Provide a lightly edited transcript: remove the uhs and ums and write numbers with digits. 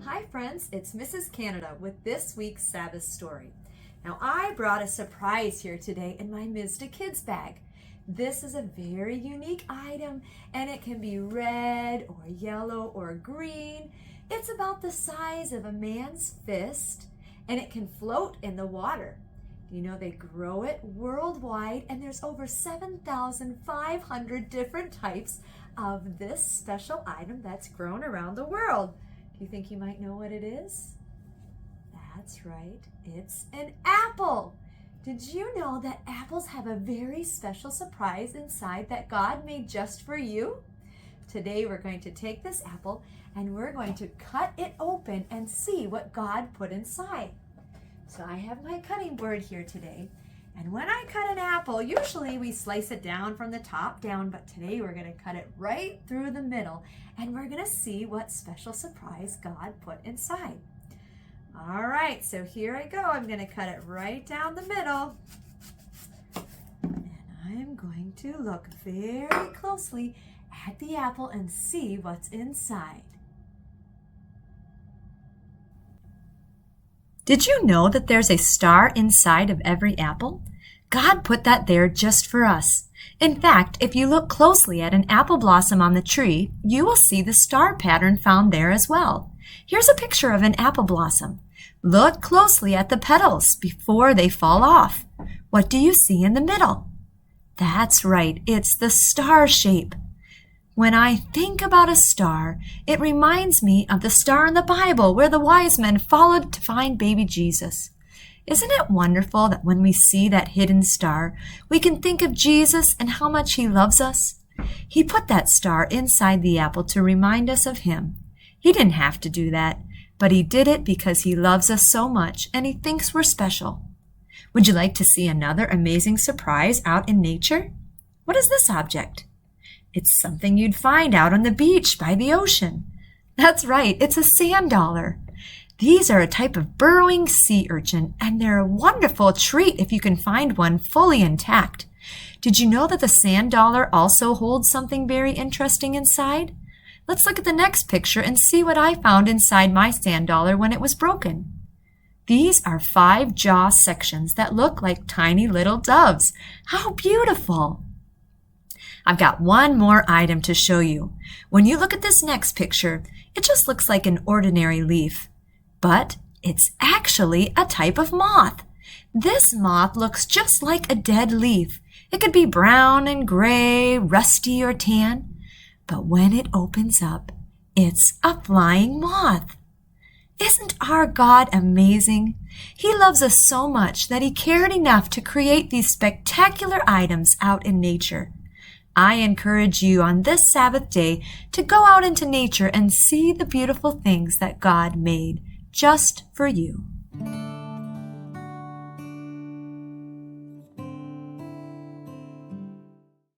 Hi friends, it's Mrs. Canada with this week's Sabbath story. Now I brought a surprise here today in my MISDA kids bag. This is a very unique item and it can be red or yellow or green. It's about the size of a man's fist and it can float in the water. You know, they grow it worldwide and there's over 7,500 different types of this special item that's grown around the world. Do you think you might know what it is? That's right, it's an apple. Did you know that apples have a very special surprise inside that God made just for you? Today we're going to take this apple and we're going to cut it open and see what God put inside. So I have my cutting board here today, and when I cut an apple, usually we slice it down from the top down, but today we're going to cut it right through the middle, and we're going to see what special surprise God put inside. All right, so here I go. I'm going to cut it right down the middle, and I'm going to look very closely at the apple and see what's inside. Did you know that there's a star inside of every apple? God put that there just for us. In fact, if you look closely at an apple blossom on the tree, you will see the star pattern found there as well. Here's a picture of an apple blossom. Look closely at the petals before they fall off. What do you see in the middle? That's right, it's the star shape. When I think about a star, it reminds me of the star in the Bible where the wise men followed to find baby Jesus. Isn't it wonderful that when we see that hidden star, we can think of Jesus and how much he loves us? He put that star inside the apple to remind us of him. He didn't have to do that, but he did it because he loves us so much and he thinks we're special. Would you like to see another amazing surprise out in nature? What is this object? It's something you'd find out on the beach by the ocean. That's right, it's a sand dollar. These are a type of burrowing sea urchin, and they're a wonderful treat if you can find one fully intact. Did you know that the sand dollar also holds something very interesting inside? Let's look at the next picture and see what I found inside my sand dollar when it was broken. These are 5 jaw sections that look like tiny little doves. How beautiful! I've got one more item to show you. When you look at this next picture, it just looks like an ordinary leaf. But it's actually a type of moth. This moth looks just like a dead leaf. It could be brown and gray, rusty or tan. But when it opens up, it's a flying moth. Isn't our God amazing? He loves us so much that he cared enough to create these spectacular items out in nature. I encourage you on this Sabbath day to go out into nature and see the beautiful things that God made just for you.